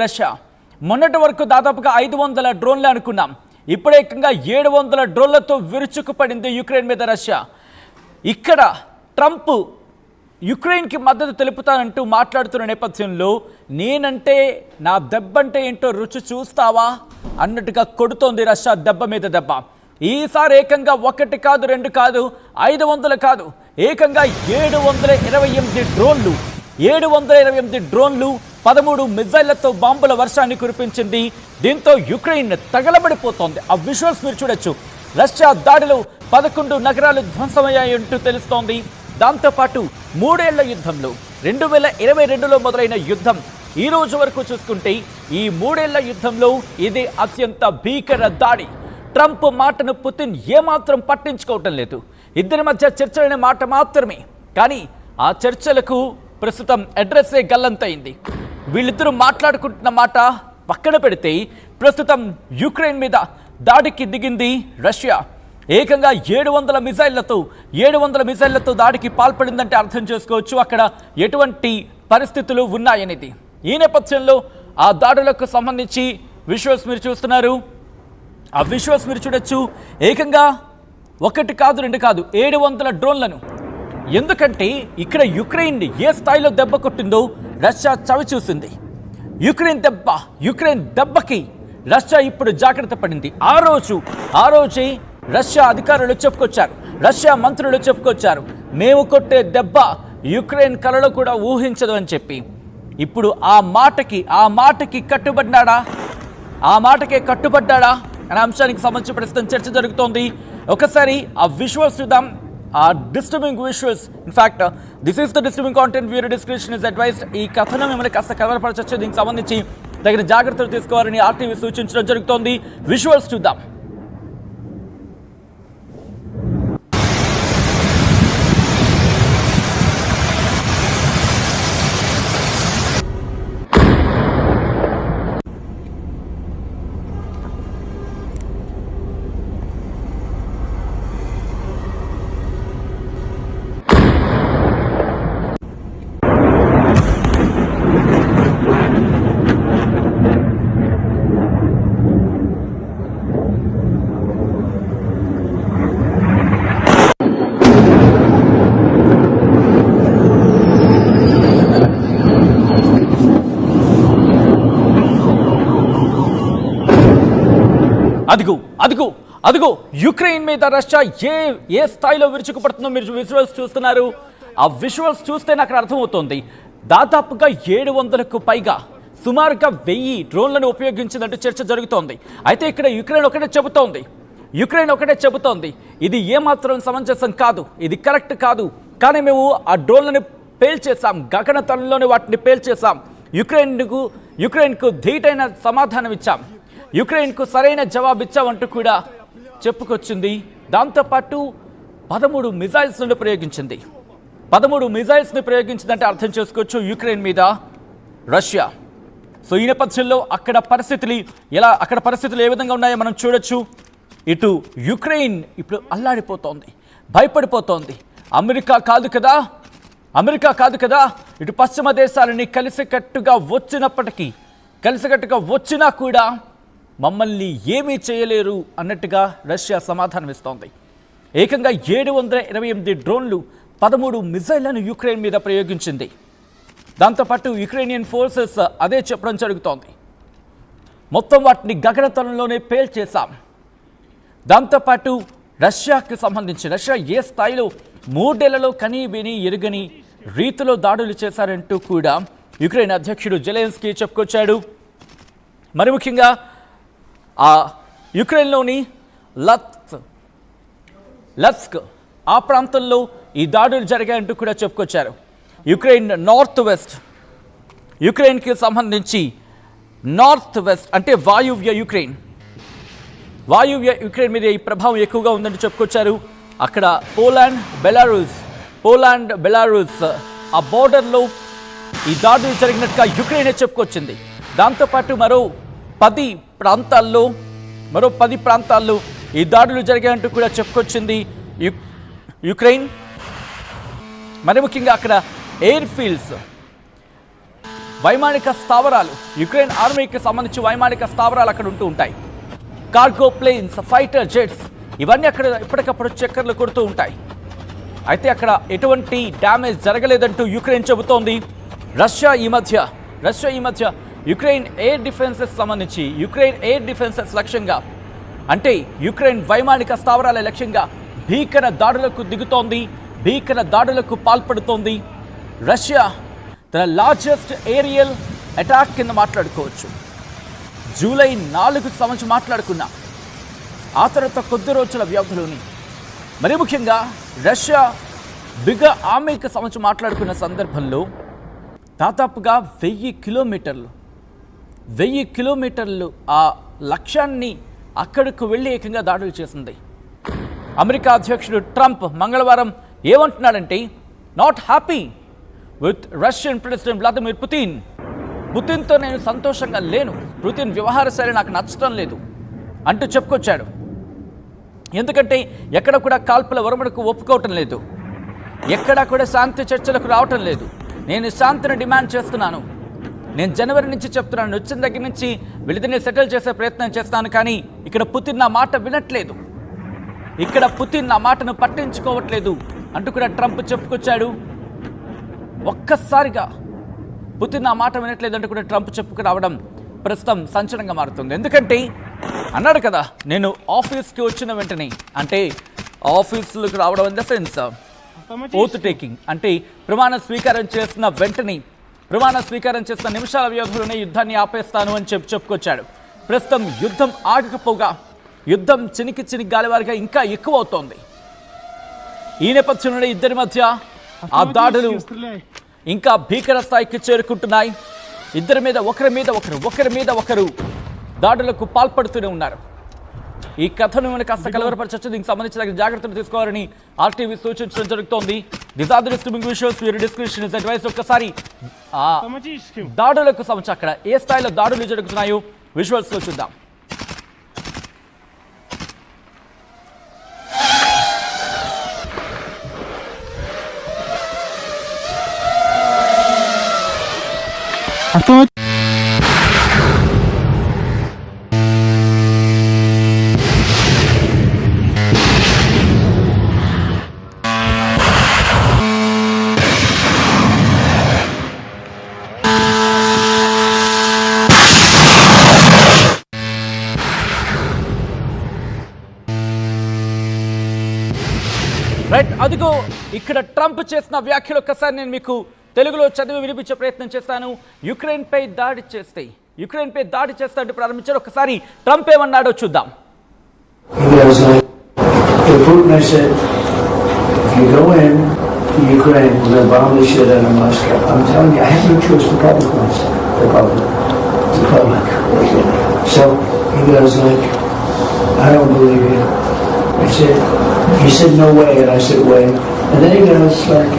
Russia. మొన్నటి వరకు దాదాపుగా 500 డ్రోన్లు అనుకున్నాం. ఇప్పుడు ఏకంగా 700 డ్రోన్లతో విరుచుకుపడింది యుక్రెయిన్ మీద రష్యా. ఇక్కడ ట్రంప్ యుక్రెయిన్కి మద్దతు తెలుపుతానంటూ మాట్లాడుతున్న నేపథ్యంలో నేనంటే నా దెబ్బంటే ఏంటో రుచి చూస్తావా అన్నట్టుగా కొడుతోంది రష్యా దెబ్బ మీద దెబ్బ. ఈసారి ఏకంగా 1 కాదు 2 కాదు 500 కాదు ఏకంగా 728 డ్రోన్లు 728 డ్రోన్లు 13 మిజైళ్లతో బాంబుల వర్షాన్ని కురిపించింది. దీంతో యుక్రెయిన్ తగలబడిపోతోంది. ఆ విజువల్స్ మీరు చూడొచ్చు. రష్యా దాడిలో 11 నగరాలు ధ్వంసమయ్యాయంటూ తెలుస్తోంది. దాంతోపాటు 3 ఏళ్ల యుద్ధంలో 2022లో మొదలైన యుద్ధం ఈ రోజు వరకు చూసుకుంటే ఈ 3 ఏళ్ల యుద్ధంలో ఇది అత్యంత భీకర దాడి. ట్రంప్ మాటను పుతిన్ ఏమాత్రం పట్టించుకోవటం లేదు. ఇద్దరి మధ్య చర్చలనే మాట మాత్రమే, కానీ ఆ చర్చలకు ప్రస్తుతం అడ్రస్సే గల్లంతైంది. వీళ్ళిద్దరూ మాట్లాడుకుంటున్న మాట పక్కన పెడితే ప్రస్తుతం యుక్రెయిన్ మీద దాడికి దిగింది రష్యా. ఏకంగా 700 మిజైళ్లతో దాడికి పాల్పడిందంటే అర్థం చేసుకోవచ్చు అక్కడ ఎటువంటి పరిస్థితులు ఉన్నాయనేది. ఈ నేపథ్యంలో ఆ దాడులకు సంబంధించి విజువల్స్ మీరు చూస్తున్నారు. ఆ విజువల్స్ మీరు చూడొచ్చు. ఏకంగా 1 కాదు 2 కాదు 700 డ్రోన్లను. ఎందుకంటే ఇక్కడ యుక్రెయిన్ ఏ స్థాయిలో దెబ్బ కొట్టిందో రష్యా చవి చూసింది. యుక్రెయిన్ దెబ్బకి రష్యా ఇప్పుడు జాగ్రత్త పడింది. ఆ రోజే రష్యా అధికారులు చెప్పుకొచ్చారు, రష్యా మంత్రులు చెప్పుకొచ్చారు, మేము కొట్టే దెబ్బ యుక్రెయిన్ కలలో కూడా ఊహించదు అని చెప్పి. ఇప్పుడు ఆ మాటకి కట్టుబడ్డాడా అనే అంశానికి సంబంధించి ప్రస్తుతం చర్చ జరుగుతోంది. ఒకసారి ఆ విజువల్స్ చూద్దాం. ఆ disturbing visuals. In fact this is the disturbing content, viewer description is advised. ఈ కథనం మిమ్మల్ని కాస్త కలవరపరచవచ్చు. దీనికి సంబంధించి తగిన జాగ్రత్తలు తీసుకోవాలని ఆర్టీవీ సూచించడం జరుగుతోంది. విజువల్స్ చూద్దాం. అదిగో యుక్రెయిన్ మీద రష్యా ఏ స్థాయిలో విరుచుకుపడుతుందో మీరు విజువల్స్ చూస్తున్నారు. ఆ విజువల్స్ చూస్తే నాకు అర్థమవుతోంది. దాదాపుగా 700కు పైగా సుమారుగా 1000 డ్రోన్లను ఉపయోగించిందంటూ చర్చ జరుగుతోంది. అయితే ఇక్కడ యుక్రెయిన్ ఒకటే చెబుతోంది ఇది ఏమాత్రం సమంజసం కాదు, ఇది కరెక్ట్ కాదు, కానీ మేము ఆ డ్రోన్లను పేల్చేసాం, గగనతలంలోని వాటిని పేల్చేసాం, యుక్రెయిన్కు ధీటైన సమాధానం ఇచ్చాం, యుక్రెయిన్కు సరైన జవాబిచ్చామంటూ కూడా చెప్పుకొచ్చింది. దాంతోపాటు 13 మిజైల్స్ను ప్రయోగించిందంటే అర్థం చేసుకోవచ్చు యుక్రెయిన్ మీద రష్యా. సో ఈ నేపథ్యంలో అక్కడ పరిస్థితులు ఏ విధంగా ఉన్నాయో మనం చూడొచ్చు. ఇటు యుక్రెయిన్ ఇప్పుడు అల్లాడిపోతోంది, భయపడిపోతోంది. అమెరికా కాదు కదా ఇటు పశ్చిమ దేశాలని కలిసికట్టుగా వచ్చినా కూడా మమ్మల్ని ఏమీ చేయలేరు అన్నట్టుగా రష్యా సమాధానం ఇస్తోంది. ఏకంగా 728 డ్రోన్లు 13 మిజైళ్లను యుక్రెయిన్ మీద ప్రయోగించింది. దాంతోపాటు యుక్రెయినియన్ ఫోర్సెస్ అదే చెప్పడం జరుగుతోంది. మొత్తం వాటిని గగనతలంలోనే పేల్చేశాం. దాంతోపాటు రష్యాకి సంబంధించి రష్యా ఏ స్థాయిలో 3 ఏళ్లలో కనీ విని ఎరుగని రీతిలో దాడులు చేశారంటూ కూడా యుక్రెయిన్ అధ్యక్షుడు జెలెన్స్కీ చెప్పుకొచ్చాడు. మరి ముఖ్యంగా ఆ యుక్రెయిన్లోని లత్స్క్ ఆ ప్రాంతంలో ఈ దాడులు జరిగాయంటూ కూడా చెప్పుకొచ్చారు. యుక్రెయిన్కి సంబంధించి నార్త్ వెస్ట్ అంటే వాయువ్య యుక్రెయిన్ మీద ఈ ప్రభావం ఎక్కువగా ఉందని చెప్పుకొచ్చారు. అక్కడ పోలాండ్ బెలారూస్ ఆ బోర్డర్లో ఈ దాడులు జరిగినట్టుగా యుక్రెయినే చెప్పుకొచ్చింది. దాంతోపాటు మరో 10 ప్రాంతాల్లో ఈ దాడులు జరిగాయంటూ కూడా చెప్పుకొచ్చింది యుక్రెయిన్. మరి ముఖ్యంగా అక్కడ ఎయిర్ ఫీల్డ్స్ వైమానిక స్థావరాలు, యుక్రెయిన్ ఆర్మీకి సంబంధించి వైమానిక స్థావరాలు అక్కడ ఉంటూ ఉంటాయి. కార్గో ప్లేన్స్, ఫైటర్ జెట్స్ ఇవన్నీ అక్కడ ఎప్పటికప్పుడు చక్కర్లు కొడుతూ ఉంటాయి. అయితే అక్కడ ఎటువంటి డ్యామేజ్ జరగలేదంటూ యుక్రెయిన్ చెబుతోంది. రష్యా ఈ మధ్య యుక్రెయిన్ ఎయిర్ డిఫెన్సెస్ సంబంధించి యుక్రెయిన్ ఎయిర్ డిఫెన్సెస్ లక్ష్యంగా, అంటే యుక్రెయిన్ వైమానిక స్థావరాల లక్ష్యంగా భీకర దాడులకు దిగుతోంది, భీకర దాడులకు పాల్పడుతోంది. రష్యా తన లార్జెస్ట్ ఏరియల్ అటాక్ కింద మాట్లాడుకోవచ్చు. జూలై 4కు సంబంధించి మాట్లాడుకున్నాం. ఆ తర్వాత కొద్ది రోజుల వ్యవధిలోని మరి ముఖ్యంగా రష్యా బిగ్ ఆర్మీకి సంబంధించి మాట్లాడుకున్న సందర్భంలో దాదాపుగా 1000 కిలోమీటర్లు ఆ లక్ష్యాన్ని అక్కడకు వెళ్ళి ఏకంగా దాడులు చేసింది. అమెరికా అధ్యక్షుడు ట్రంప్ మంగళవారం ఏమంటున్నాడంటే, not happy with Russian president Vladimir పుతిన్తో నేను సంతోషంగా లేను, పుతిన్ వ్యవహార శైలి నాకు నచ్చడం లేదు అంటూ చెప్పుకొచ్చాడు. ఎందుకంటే ఎక్కడ కూడా కాల్పుల విరమణకు ఒప్పుకోవటం లేదు, ఎక్కడా కూడా శాంతి చర్చలకు రావటం లేదు. నేను శాంతిని డిమాండ్ చేస్తున్నాను, నేను జనవరి నుంచి చెప్తున్నాను, వచ్చిన దగ్గర నుంచి వీళ్ళిద్దరిని సెటిల్ చేసే ప్రయత్నం చేస్తాను, కానీ ఇక్కడ పుతిన్ నా మాట వినట్లేదు, ఇక్కడ పుతిన్ నా మాటను పట్టించుకోవట్లేదు అంటూ కూడా ట్రంప్ చెప్పుకొచ్చాడు. ఒక్కసారిగా పుతిన్ నా మాట వినట్లేదు అంటూ కూడా ట్రంప్ చెప్పుకు రావడం ప్రస్తుతం సంచలనంగా మారుతుంది. ఎందుకంటే అన్నాడు కదా, నేను ఆఫీస్కి వచ్చిన వెంటనే, అంటే ఆఫీసులకు రావడం in the sense oath taking, అంటే ప్రమాణ స్వీకారం చేసిన వెంటనే, ప్రమాణ స్వీకారం చేసిన నిమిషాల వ్యవధిలోనే యుద్ధాన్ని ఆపేస్తాను అని చెప్పుకొచ్చాడు. ప్రస్తుతం యుద్ధం ఆగకపోగా యుద్ధం చినికి గాలివారిగా ఇంకా ఎక్కువ అవుతోంది. ఈ నేపథ్యంలోనే ఇద్దరి మధ్య ఆ దాడులు ఇంకా భీకర స్థాయికి చేరుకుంటున్నాయి. ఇద్దరి మీద ఒకరి మీద ఒకరు దాడులకు పాల్పడుతూనే ఉన్నారు. ఈ కథను మనకు కాస్త కలవరపరచచ్చు, దీనికి సంబంధించిన జాగ్రత్తలు తీసుకోవాలని ఆర్టీవీ సూచించడం జరుగుతోంది. This are the distributing visuals, your description is advice. ఒక్కసారి దాడులకు సంబంధించి అక్కడ ఏ స్థాయిలో దాడులు జరుగుతున్నాయో విజువల్స్ లో చూద్దాం. రైట్, అదిగో ఇక్కడ ట్రంప్ చేసిన వ్యాఖ్యలు ఒక్కసారి నేను మీకు తెలుగులో చదివి వినిపించే ప్రయత్నం చేస్తాను. యుక్రెయిన్పై దాడి చేస్తే అంటూ ప్రారంభించారు. ఒకసారి ట్రంప్ ఏమన్నాడో చూద్దాం. He said, no way, and I said, way. And then he goes like,